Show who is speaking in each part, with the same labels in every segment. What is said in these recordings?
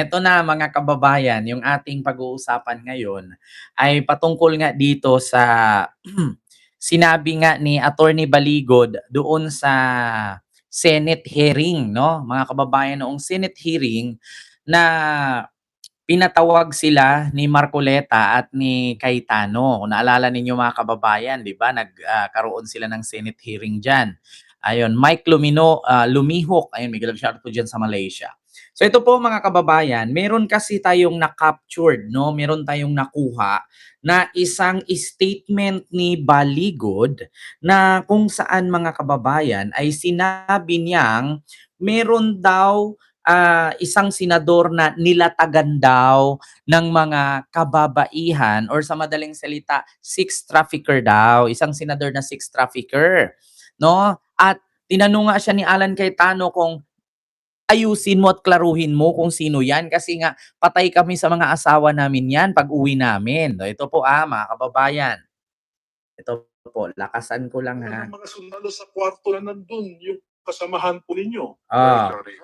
Speaker 1: Eto na mga kababayan, yung ating pag-uusapan ngayon ay patungkol nga dito sa sinabi nga ni Attorney Baligod doon sa Senate hearing, no? Mga kababayan, noong Senate hearing na pinatawag sila ni Marcoleta at ni Cayetano. Kung naalala ninyo mga kababayan, 'di ba? Nagkaroon sila ng Senate hearing diyan. Ayun, Mike Lumihok, ayun, Miguel shout po diyan sa Malaysia. So ito po mga kababayan, meron kasi tayong na-captured, no? Meron tayong nakuha na isang statement ni Baligod na kung saan mga kababayan ay sinabi niyang meron daw isang senador na nilatagan daw ng mga kababaihan or sa madaling salita, sex trafficker daw. Isang senador na sex trafficker. No? At tinanong nga siya ni Alan Cayetano kung ayusin mo at klaruhin mo kung sino yan kasi nga patay kami sa mga asawa namin yan pag uwi namin. So, ito po mga kababayan. Ito po, lakasan ko lang ha.
Speaker 2: Ng mga sundalo sa kwarto na nandun, yung kasamahan po ninyo.
Speaker 1: Sorry.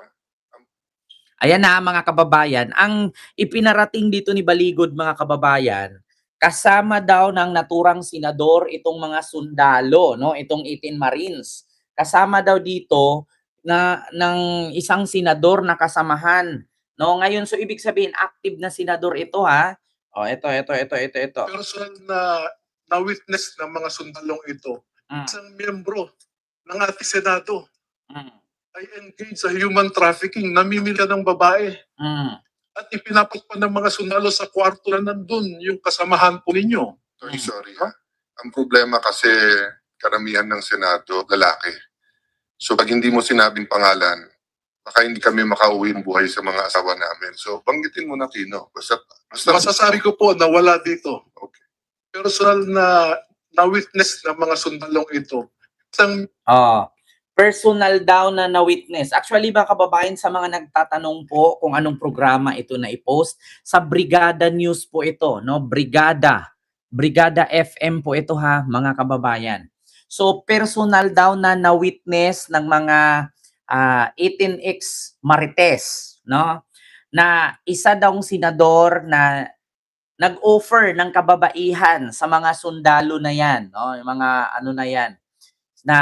Speaker 1: Ayan na mga kababayan, ang ipinarating dito ni Baligod mga kababayan, kasama daw ng naturang senador itong mga sundalo, no, itong 18 Marines. Kasama daw dito na ng isang senador na kasamahan. No, ngayon so ibig sabihin active na senador ito ha. Oh, ito.
Speaker 2: Personal na witness ng mga sundalong ito, isang miyembro ng ating Senado ay engaged sa human trafficking, namimili ng babae. At ipinapakpan ng mga sundalo sa kwarto na nandun, yung kasamahan po ninyo.
Speaker 3: Sorry ha? Ang problema kasi karamihan ng Senado, lalaki. So pag hindi mo sinabing pangalan, baka hindi kami makauwi ng buhay sa mga asawa namin. So banggitin mo na Tino. Basta
Speaker 2: Masasabi ko po na wala dito.
Speaker 3: Okay.
Speaker 2: Personal na witness ng mga sundalong ito, isang
Speaker 1: personal daw na witness. Actually, mga kababayan, sa mga nagtatanong po kung anong programa ito na i-post, sa Brigada News po ito, no? Brigada FM po ito ha, mga kababayan. So, personal daw na witness ng mga 18X Marites, no? Na isa daw senador na nag-offer ng kababaihan sa mga sundalo na yan, no? Yung mga ano na yan, na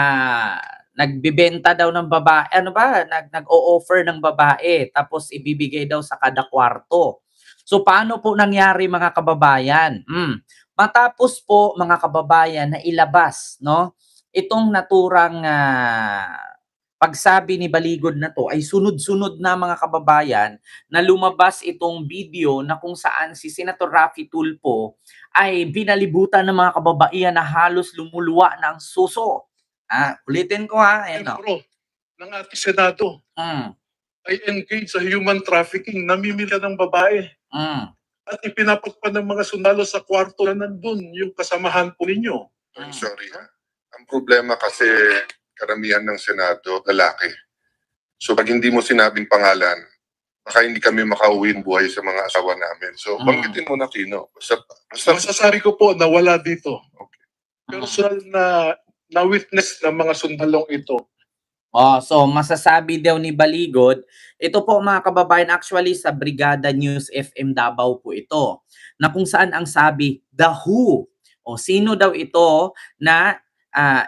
Speaker 1: nagbebenta daw ng babae, nag-o-offer ng babae tapos ibibigay daw sa kada kwarto. So paano po nangyari mga kababayan? Matapos po mga kababayan na ilabas, no, itong naturang pagsabi ni Baligod na to ay sunod-sunod na mga kababayan na lumabas itong video na kung saan si Senator Raffy Tulfo ay binalibutan ng mga kababaihan na halos lumuluwa ng suso. Ulitin ko ha. Ayan,
Speaker 2: miyembro ng ating Senado ay engaged sa human trafficking, namimili ng babae. At ipinapakpan ng mga sundalo sa kwarto na nandun, yung kasamahan po ninyo.
Speaker 3: Sorry ha? Ang problema kasi karamihan ng Senado, lalaki. So pag hindi mo sinabing pangalan, baka hindi kami makauwi ng buhay sa mga asawa namin. So banggitin mo na Tino. Basta
Speaker 2: Masasabi ko po na wala dito.
Speaker 3: Okay.
Speaker 2: Personal na witness ng mga sundalong ito.
Speaker 1: So masasabi daw ni Baligod, ito po mga kababayan, actually sa Brigada News FM Davao po ito, na kung saan ang sabi, the who, sino daw ito na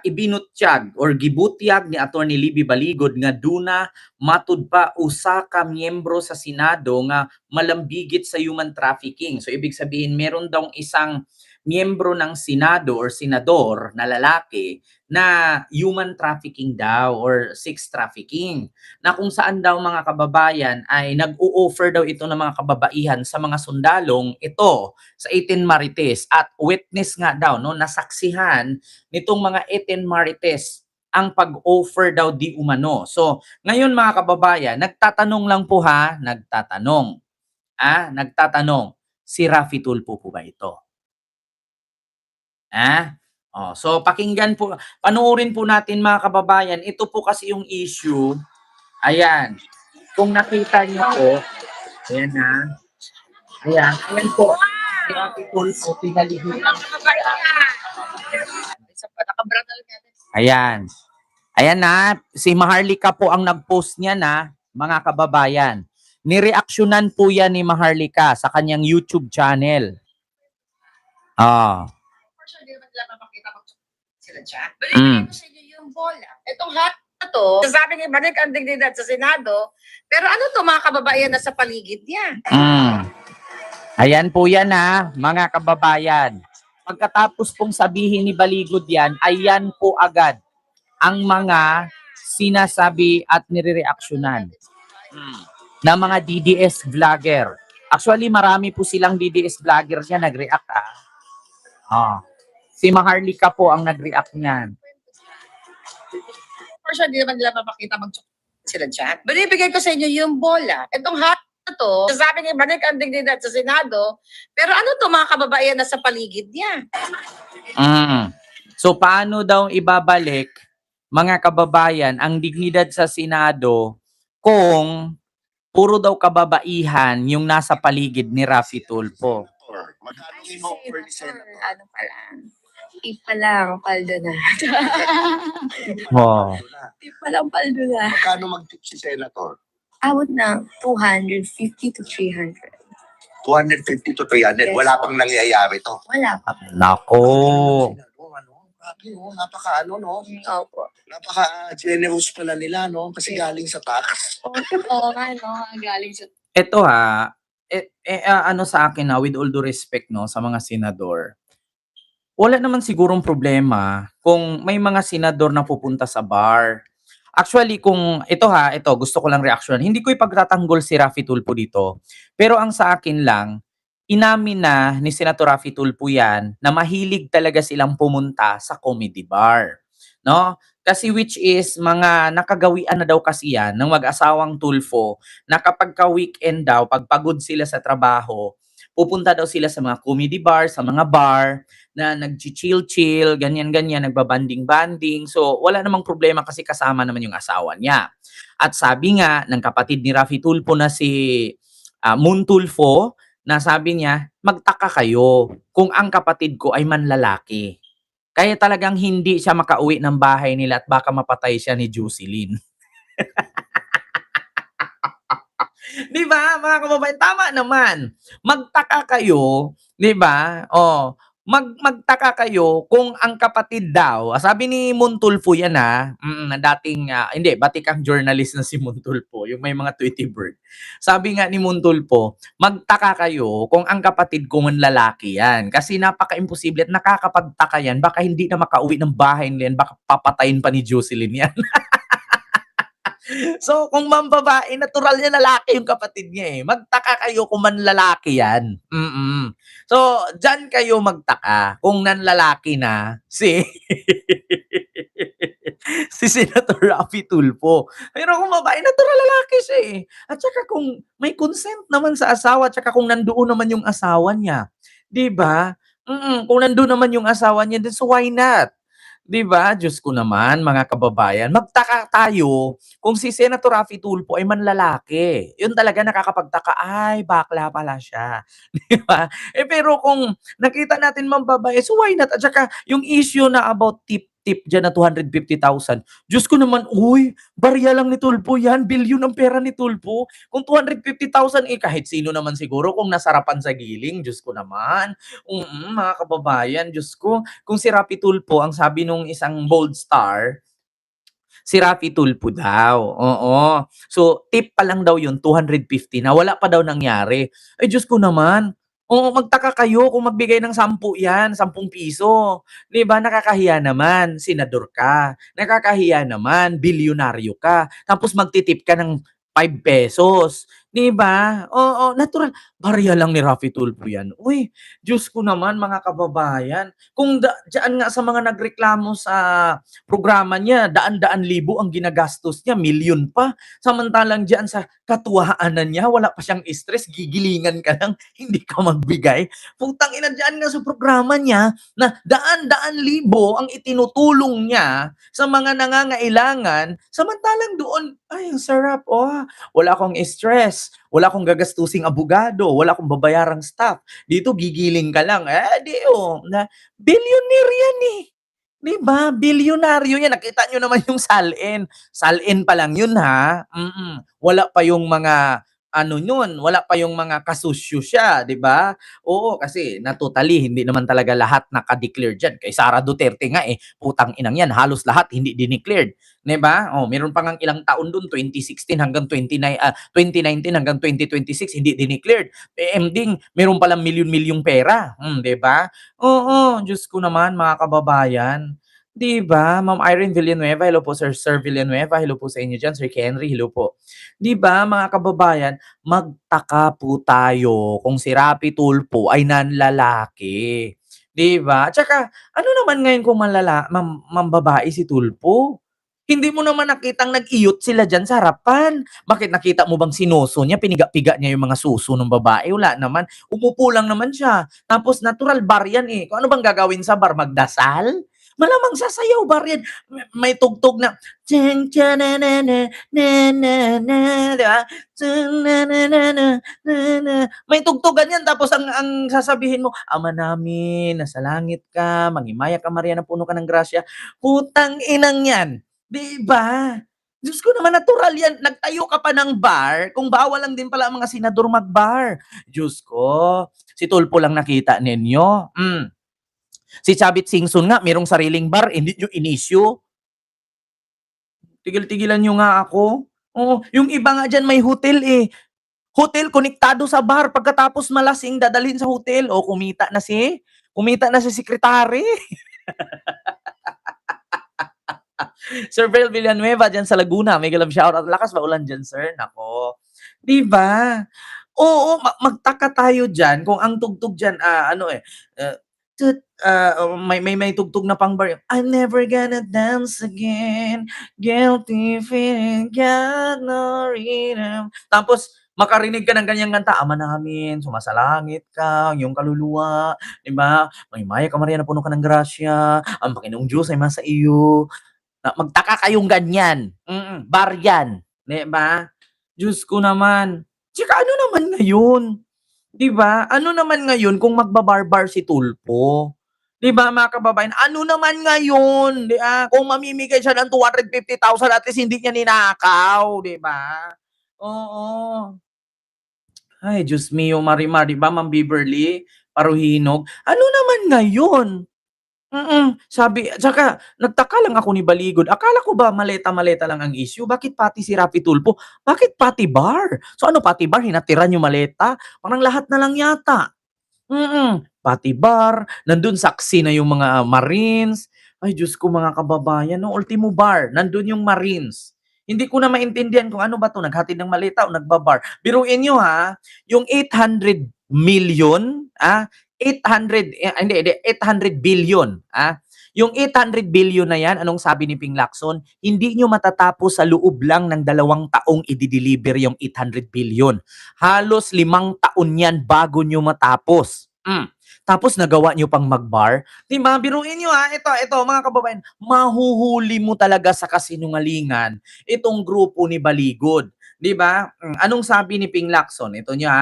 Speaker 1: ibinutyag or gibutyag ni Attorney Libby Baligod nga duna matud pa usa ka miyembro sa Senado nga malambigit sa human trafficking. So ibig sabihin meron daw isang miyembro ng Senado or senador na lalaki na human trafficking daw or sex trafficking, na kung saan daw mga kababayan ay nag-o-offer daw ito ng mga kababaihan sa mga sundalong ito sa 18 Marites, at witness nga daw, no, nasaksihan nitong mga 18 Marites ang pag-offer daw di umano. So ngayon mga kababayan, nagtatanong lang po ha, nagtatanong, si Raffy Tulfo po ba ito? So pakinggan po, panoorin po natin mga kababayan. Ito po kasi yung issue. Ayan. Kung nakita niyo po, ayan na. Ayan po. Si Raffy Tulfo, pinalihutan. Ayan. Ayan na, si Maharlika po ang nag-post niya na, mga kababayan. Nireaksyonan po yan ni Maharlika sa kanyang YouTube channel. Ah.
Speaker 4: For sure, di naman nila mapakita kung sila dyan.
Speaker 1: Mm.
Speaker 4: Balibigay ko sa inyo yung bola. Itong hat na to, sabi ni balik ang dignidad sa Senado, pero ano to mga kababaihan na sa paligid niya?
Speaker 1: Ayan po yan mga kababayan. Pagkatapos pong sabihin ni Baligod yan, ayan po agad ang mga sinasabi at nirereaksyonan na mga DDS vlogger. Actually, marami po silang DDS vlogger niya nag-react Si Maharlika po ang nag-react niyan.
Speaker 4: For sure, di naman nila mapakita sila dyan. Balibigay ko sa inyo yung bola. Itong hat na to, sabi ni balik ang dignidad sa Senado, pero ano to mga kababaihan na sa paligid niya?
Speaker 1: So, paano daw ibabalik, mga kababayan, ang dignidad sa Senado kung puro daw kababaihan yung nasa paligid ni Raffy Tulfo?
Speaker 5: Magkano yung offer ni Senator?
Speaker 6: Ano pa lang? Ipa lang, paldo na.
Speaker 1: Oh.
Speaker 6: Ipa lang, paldo na.
Speaker 5: Magkano mag-tip si Senator?
Speaker 6: Abot ng 250 to 300.
Speaker 5: 250 to 300. Wala pang nangyayari to.
Speaker 6: Wala pa.
Speaker 1: Nako.
Speaker 6: Opo.
Speaker 5: Napaka-generous pala nila, no? Kasi galing sa tax.
Speaker 6: Oo nga, no? Galing sa...
Speaker 1: Ito ano sa akin with all due respect sa mga senador. Wala naman sigurong problema kung may mga senador na pupunta sa bar. Actually, kung ito gusto ko lang reaksyon. Hindi ko ipagtatanggol si Raffy Tulfo dito. Pero ang sa akin lang, inamin na ni Senator Raffy Tulfo yan na mahilig talaga silang pumunta sa comedy bar. No? Kasi which is mga nakagawian na daw kasi yan ng mag-asawang Tulfo na kapag ka-weekend daw, pag pagod sila sa trabaho, pupunta daw sila sa mga comedy bar, sa mga bar, na nag-chill-chill, ganyan-ganyan, nagbabanding-banding. So, wala namang problema kasi kasama naman yung asawa niya. At sabi nga ng kapatid ni Raffy Tulfo na si Moon Tulfo, na sabi niya, magtaka kayo kung ang kapatid ko ay manlalaki. Kaya talagang hindi siya makauwi ng bahay nila at baka mapatay siya ni Jocelyn. Di ba, mga kababayan? Tama naman. Magtaka kayo, di ba? Magtaka kayo kung ang kapatid daw, sabi ni Moon Tulfo yan dating, batikang journalist na si Moon Tulfo, yung may mga Tweety Bird. Sabi nga ni Moon Tulfo, magtaka kayo kung ang kapatid ko ng lalaki yan. Kasi napaka-imposible at nakakapagtaka yan, baka hindi na makauwi ng bahay nila yan, baka papatayin pa ni Jocelyn yan. So, kung mambabae, natural niya lalaki yung kapatid niya Magtaka kayo kung manlalaki yan. So, dyan kayo magtaka kung nanlalaki na si si Senator Raffy Tulfo. Pero kung babae, natural lalaki siya At saka kung may consent naman sa asawa, at saka kung nandoon naman yung asawa niya. Diba? Kung nandoon naman yung asawa niya, then so why not? Diba? Diyos ko naman, mga kababayan. Magtaka tayo kung si Senator Raffy Tulfo ay manlalaki. Yun talaga nakakapagtaka, ay, bakla pala siya. Diba? Pero kung nakita natin mambabae, so why not? At saka yung issue na about tip dyan na 250,000. Diyos ko naman, uy, barya lang ni Tulfo yan. Bilyon ang pera ni Tulfo. Kung 250,000, kahit sino naman siguro kung nasarapan sa giling. Diyos ko naman. Mga kababayan, Diyos ko. Kung si Raffy Tulfo, ang sabi nung isang bold star, si Raffy Tulfo daw. Oo. So, tip pa lang daw yun, 250 na. Wala pa daw nangyari. Ay, Diyos ko naman. Oo, magtaka kayo kung magbigay ng 10 yan, 10 piso. Diba? Nakakahiya naman, senador ka. Nakakahiya naman, bilyonaryo ka. Tapos magtitip ka ng 5 pesos. Diba? Oo, natural. Barya lang ni Raffy Tulfo yan. Uy, Diyos ko naman, mga kababayan. Kung dyan nga sa mga nagreklamo sa programa niya, daan-daan libo ang ginagastos niya, milyon pa. Samantalang dyan sa katuwaanan niya, wala pa siyang stress, gigilingan ka lang, hindi ka magbigay. Putang ina, dyan nga sa programa niya, na daan-daan libo ang itinutulong niya sa mga nangangailangan, samantalang doon, ay, ang sarap, wala akong stress, wala akong gagastusing abogado, wala akong babayarang staff. Dito, gigiling ka lang. Na billionaire yan Diba? Bilyonaryo yan. Nakita nyo naman yung salin. Salin pa lang yun, ha? Wala pa yung mga ano nun, wala pa yung mga kasusyo siya, 'di ba? Oo, kasi totally hindi naman talaga lahat naka-declare diyan. Kay Sara Duterte nga putang inang 'yan, halos lahat hindi dineclared, 'di ba? Oh, meron pa ngang ilang taon dun, 2016 hanggang 2019 hanggang 2026 hindi dineclared. Ending meron palang milyon-milyong pera, 'di ba? Oo, Diyos ko naman mga kababayan. 'Di ba, Ma'am Irene Villanueva, hello po Sir Villanueva, hello po sa inyo diyan, Sir Henry, hello po. 'Di ba mga kababayan, magtaka po tayo kung si Rapi Tulfo ay nanlalaki, 'di ba? Tsaka ano naman ngayon kung mambabae si Tulfo? Hindi mo naman nakitang nag-iyot sila diyan sa harapan. Bakit nakita mo bang sinuso niya, piniga-piga niya yung mga suso ng babae? Wala naman. Umupo lang naman siya. Tapos natural bar yan Kung ano bang gagawin sa bar? Magdasal? Malamang sasayaw bar yan. May tugtog na Tiyang tiyana-na-na, na-na-na, di ba? Tiyang-na-na-na-na, na-na. May tugtugan yan tapos ang sasabihin mo, Ama namin, nasa langit ka, manghimaya ka Maria, na puno ka ng grasya. Putang inang yan. Di ba? Diyos ko naman, natural yan. Nagtayo ka pa ng bar, kung bawal lang din pala ang mga senador mag-bar. Diyos ko, si Tulfo lang nakita ninyo. Si Chavit Singson nga, merong sariling bar, hindi nyo in-issue. Tigil-tigilan nyo nga ako. Oo, yung iba nga dyan may hotel Hotel konektado sa bar, pagkatapos malasing dadalhin sa hotel. O, kumita na si sekretary. Sir Vel Villanueva dyan sa Laguna, may galab shoutout. Lakas ba ulan dyan, sir? Nako. Di ba? Oo, magtaka tayo dyan kung ang tugtog dyan, may tugtog na pang bar. I'm never gonna dance again. Guilty feeling, got no rhythm. Tapos, makarinig ka ng ganyang kanta, Ama namin, sumasalangit ka, ang iyong kaluluwa, di ba? Mahimaya ka Maria, na puno ka ng grasya, ang Panginoong Diyos ay masa iyo. Magtaka kayong ganyan. Bar yan. Di ba? Diyos ko naman. Tsaka ano naman ngayon? Di ba? Ano naman ngayon kung magbabarbar si Tulfo? Di ba mga kababayan? Ano naman ngayon? Kung mamimigay siya ng 250,000 at least hindi niya ninakaw. Di ba? Oo. Ay, Diyos mio, Marimar, di ba, Ma'am Beverly, Paruhinog? Ano naman ngayon? Sabi, tsaka nagtaka lang ako ni Baligod. Akala ko ba maleta-maleta lang ang issue? Bakit pati si Rapi Tulfo? Bakit pati bar? So ano pati bar? Hinatiran yung maleta? Parang lahat na lang yata. Pati bar, nandun saksi na yung mga Marines. Ay, Diyos ko mga kababayan, no, ultimo bar, nandun yung Marines. Hindi ko na maintindihan kung ano ba to, naghatid ng maleta o nagbabar. Biruin nyo yung 800 million, 800 billion, yung 800 billion na yan, anong sabi ni Ping Lacson? Hindi nyo matatapos sa loob lang ng 2 taong i-deliver yung 800 billion. Halos 5 taon yan bago nyo matapos. Tapos nagawa nyo pang mag-bar. Diba? Biruin nyo ito mga kababayan, mahuhuli mo talaga sa kasinungalingan itong grupo ni Baligod. Diba? Anong sabi ni Ping Lacson? Ito nyo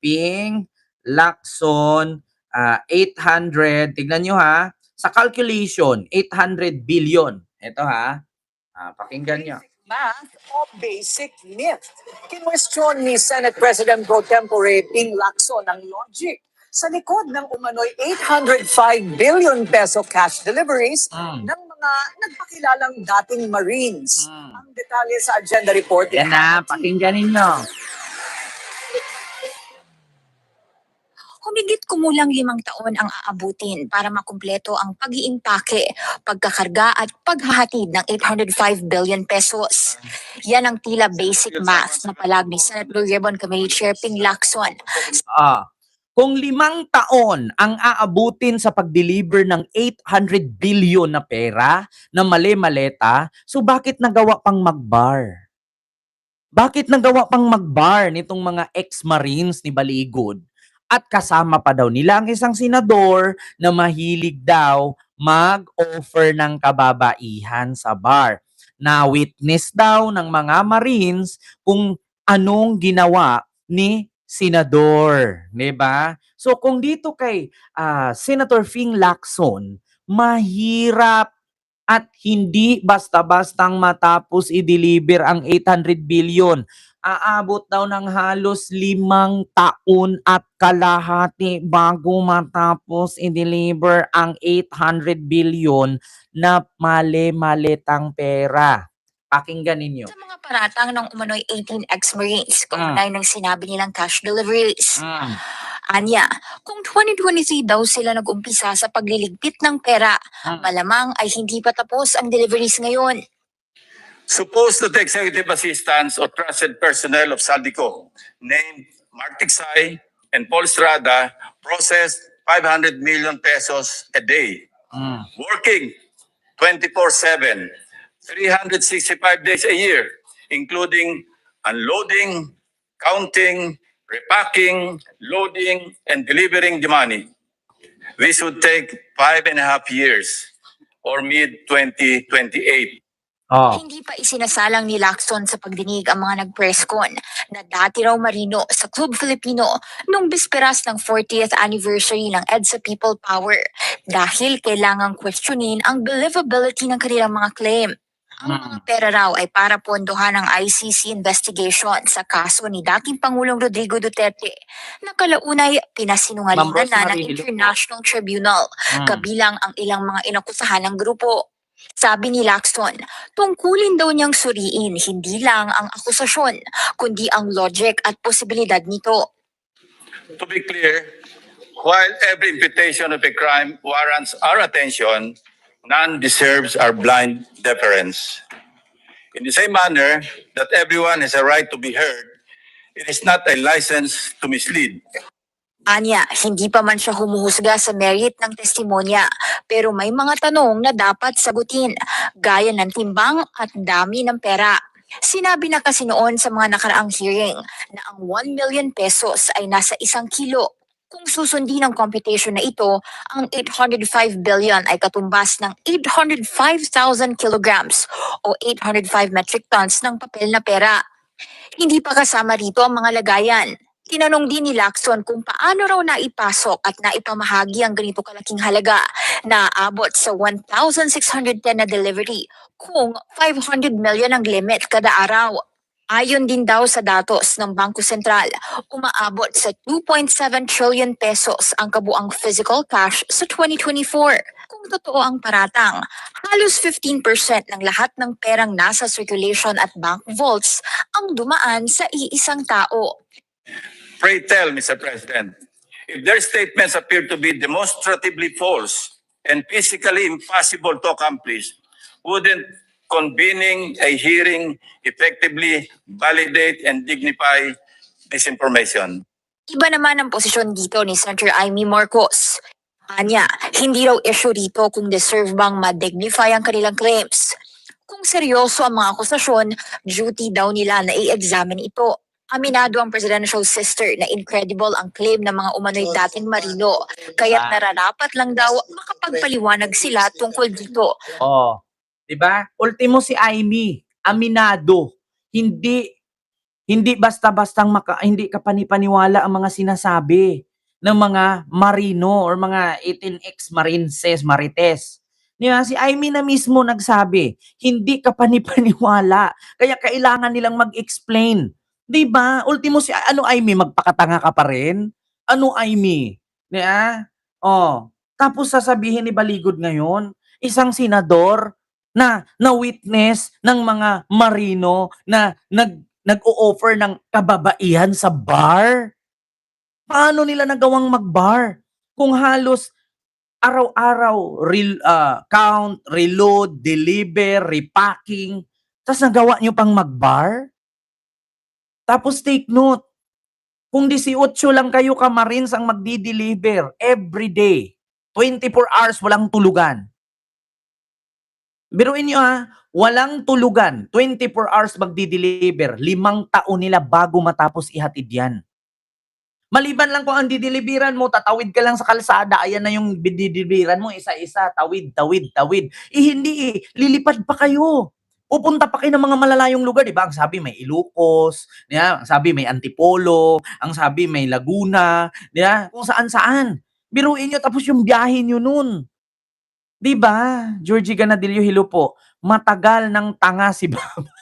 Speaker 1: Ping Lacson, 800, tignan nyo sa calculation, 800 billion. Ito pakinggan nyo.
Speaker 5: Math o basic myth? Kinwestiyon ni Senate President Pro Tempore Ping Lacson ang logic sa likod ng umano'y 805 billion peso cash deliveries ng mga nagpakilalang dating Marines. Ang detalye sa agenda report.
Speaker 1: Yan pakinggan ninyo.
Speaker 6: Humigit kumulang 5 taon ang aabutin para makumpleto ang pag-iimpake, pagkakarga at paghahatid ng 805 billion pesos. Yan ang tila basic math na palag ni Senate Blue Ribbon Committee Chair Ping Lacson.
Speaker 1: Kung 5 taon ang aabutin sa pag-deliver ng 800 billion na pera na mali-maleta, so bakit nagawa pang mag-bar? Bakit nagawa pang mag-bar nitong mga ex-Marines ni Baligod? At kasama pa daw nila ang isang senador na mahilig daw mag-offer ng kababaihan sa bar. Na-witness daw ng mga Marines kung anong ginawa ni senador, 'di ba? So kung dito kay Senator Ping Lacson, mahirap at hindi basta-bastang matapos i-deliver ang 800 billion. aabot daw ng halos 5 taon at kalahati bago matapos i-deliver ang 800 billion na mali-malitang pera. Pakinggan ninyo.
Speaker 6: Sa mga paratang ng umano'y 18 ex-Marines, kaunay ng sinabi nilang cash deliveries. Anya, kung 2023 daw sila nag-umpisa sa pagliligpit ng pera, malamang ay hindi pa tapos ang deliveries ngayon.
Speaker 7: Suppose that the executive assistants or trusted personnel of Saldico, named Mark Tiksay and Paul Estrada, processed 500 million pesos a day, working 24/7, 365 days a year, including unloading, counting, repacking, loading, and delivering the money. This would take 5.5 years or mid-2028.
Speaker 1: Oh.
Speaker 6: Hindi pa isinasalang ni Lacson sa pagdinig ang mga nag-presscon na dati raw marino sa Club Filipino nung bisperas ng 40th anniversary ng EDSA People Power dahil kailangang questionin ang believability ng kanilang mga claim. Ang mga pera raw ay para pondohan ng ICC investigation sa kaso ni dating Pangulong Rodrigo Duterte na kalaunay pinasinungalingan na ng International Tribunal kabilang ang ilang mga inakusahan ng grupo. Sabi ni Lacson, tungkulin daw niyang suriin hindi lang ang akusasyon, kundi ang logic at posibilidad nito.
Speaker 7: To be clear, while every imputation of a crime warrants our attention, none deserves our blind deference. In the same manner that everyone has a right to be heard, it is not a license to mislead.
Speaker 6: Anya, hindi pa man siya humuhusga sa merit ng testimonya, pero may mga tanong na dapat sagutin, gaya ng timbang at dami ng pera. Sinabi na kasi noon sa mga nakaraang hearing na ang 1 million pesos ay nasa 1 kilo. Kung susundin ang computation na ito, ang 805 billion ay katumbas ng 805,000 kilograms o 805 metric tons ng papel na pera. Hindi pa kasama rito ang mga lagayan. Tinanong din ni Lacson kung paano raw naipasok at naipamahagi ang ganito kalaking halaga na aabot sa 1,610 na delivery kung 500 million ang limit kada araw. Ayon din daw sa datos ng Bangko Sentral, umaabot sa 2.7 trillion pesos ang kabuang physical cash sa 2024. Kung totoo ang paratang, halos 15% ng lahat ng perang nasa circulation at bank vaults ang dumaan sa iisang tao.
Speaker 7: Pray tell, Mr. President, if their statements appear to be demonstratively false and physically impossible to accomplish, wouldn't convening a hearing effectively validate and dignify this information?
Speaker 6: Iba naman ang posisyon dito ni Senator Amy Marcos. Anya, hindi raw issue dito kung deserve bang ma-dignify ang kanilang claims. Kung seryoso ang mga akusasyon, duty daw nila na i-examine ito. Aminado ang presidential sister na incredible ang claim ng mga umano'y dating marino, kaya't nararapat lang daw makapagpaliwanag sila tungkol dito.
Speaker 1: Oh, 'di ba? Ultimo si Amy, aminado. Hindi basta-bastang hindi ka panipaniwala ang mga sinasabi ng mga marino or mga 18 ex-Marineses, Marites. Di ba? Si Amy na mismo nagsabi, hindi ka panipaniwala. Kaya kailangan nilang mag-explain. Di ba? Ultimo si Amy, magpakatanga ka pa rin? Ano Amy? Di ba? Oh, tapos sasabihin ni Baligod ngayon, isang senador na witness ng mga marino na nag-o-offer ng kababaihan sa bar. Paano nila nagawang mag-bar? Kung halos araw-araw count, reload, deliver, repacking, tapos nagawa nyo pang mag-bar? Tapos take note, kung 18 lang kayo ka-Marines ang magdi-deliver every day, 24 hours walang tulugan. Biruin nyo walang tulugan, 24 hours magdi-deliver, 5 taon nila bago matapos ihatid yan. Maliban lang kung ang dideliveran mo, tatawid ka lang sa kalsada, ayan na yung dideliveran mo, isa-isa, tawid. Hindi lilipad pa kayo. Pupunta pa kayo ng mga malalayong lugar, di ba? Ang sabi may Ilocos, ang sabi may Antipolo, ang sabi may Laguna, di ba? Kung saan-saan. Biruin nyo, tapos yung biyahe nyo nun. Di ba? Georgie Ganadillo, hello po. Matagal ng tanga si Baba.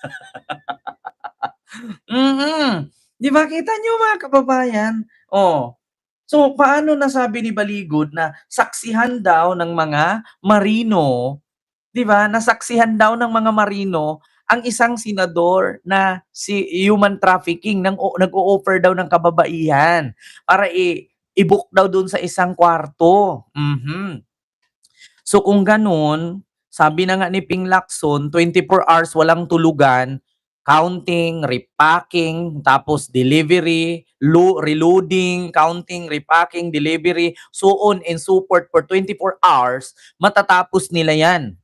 Speaker 1: Di ba kita nyo mga kababayan? Oh. So, paano nasabi ni Baligod na saksihan daw ng mga marino, 'di ba? Nasaksihan daw ng mga marino ang isang senador na si human trafficking nag-o-offer daw ng kababaihan para i-book daw dun sa isang kwarto. So kung ganun, sabi na nga ni Ping Lacson, 24 hours walang tulugan, counting, repacking, tapos delivery, reloading, counting, repacking, delivery, so on and so forth for 24 hours, matatapos nila yan.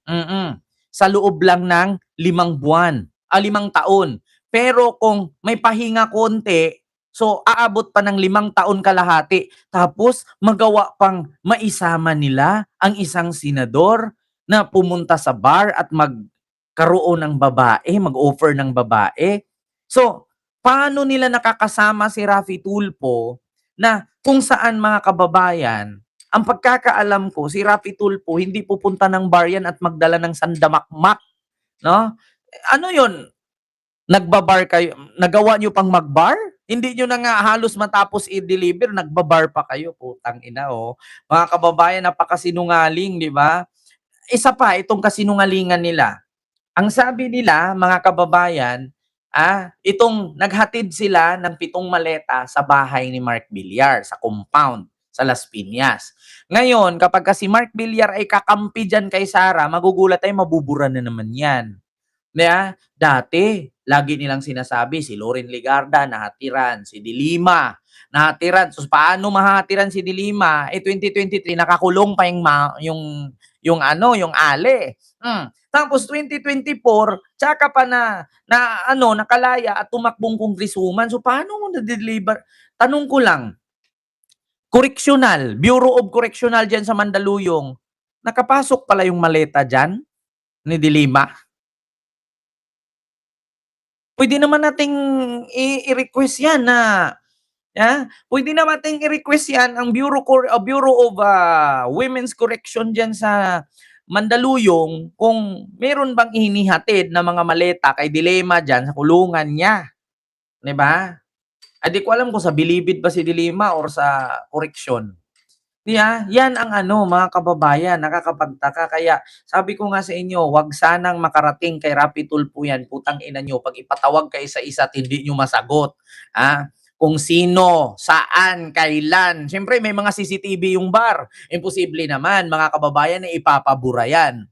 Speaker 1: Sa loob lang ng 5 taon. Pero kung may pahinga konti, so aabot pa ng 5 taon kalahati, tapos magawa pang maisama nila ang isang senador na pumunta sa bar at magkaroon ng babae, mag-offer ng babae. So, paano nila nakakasama si Raffy Tulfo na kung saan mga kababayan, ang pagkakaalam ko, si Raffy Tulfo hindi pupunta ng bar yan at magdala ng sandamakmak, no? Ano 'yon? Nagbabar kayo, nagawa nyo pang magbar? Hindi nyo na nga halos matapos i-deliver, nagbabar pa kayo, putang ina, oh. Mga kababayan, napakasinungaling, di ba? Isa pa, itong kasinungalingan nila. Ang sabi nila, mga kababayan, itong naghatid sila ng 7 maleta sa bahay ni Mark Villar, sa compound, sa Las Piñas. Ngayon, kapag si Mark Villar ay kakampi dyan kay Sara, magugulat tayo, mabubura na naman yan. Dati, lagi nilang sinasabi, si Loren Legarda nahatiran, si Dilima nahatiran. So, paano mahatiran si Dilima? 2023, nakakulong pa yung Ale. Tapos 2024, tsaka pa nakalaya at tumakbong congresswoman. So, paano mo na-deliver? Tanong ko lang, Correctional, Bureau of Correctional dyan sa Mandaluyong, nakapasok pala yung maleta dyan ni Dilima? Pwede naman nating i-request yan pwede naman nating i-request yan ang Bureau of Women's Correction dyan sa Mandaluyong kung meron bang hinihatid na mga maleta kay Dilima dyan sa kulungan niya. Diba? Di ko alam kung sa Bilibid ba si Dilima or sa Correction. Yan ang mga kababayan, nakakapagtaka. Kaya sabi ko nga sa inyo, wag sanang makarating kay Raffy Tulfo yan, putang ina nyo, pag ipatawag kayo sa isa at hindi nyo masagot. Kung sino, saan, kailan. Siyempre, may mga CCTV yung bar. Imposible naman, mga kababayan, na ipapabura yan.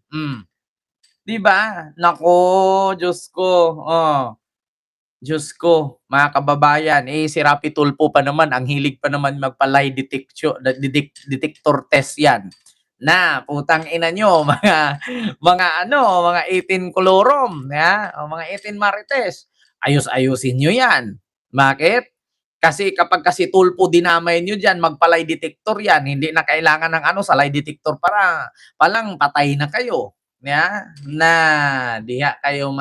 Speaker 1: Diba? Nako, Diyos ko. Diyos ko, mga kababayan, si Raffy Tulfo pa naman, ang hilig pa naman magpa-lie detector test yan. Na, putang ina nyo, mga 18 kolorom, mga 18 marites. Ayos-ayusin nyo yan. Bakit? Kasi kapag Tulfo dinamay nyo dyan, magpa-lie detector yan, hindi na kailangan ng sa lie detector palang patay na kayo. Na diha kayo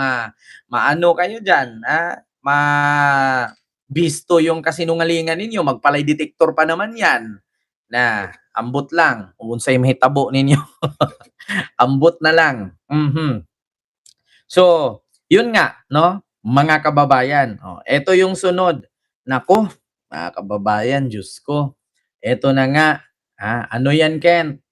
Speaker 1: maano kayo dyan, bisto yung kasinungalingan ninyo, magpalay detector pa naman yan. Na, ambot lang. Kung unsay mahitabo ninyo. Ambot na lang. So, yun nga, no? Mga kababayan. Ito yung sunod. Nako, mga kababayan, Diyos ko. Ito na nga. Ano yan, Ken?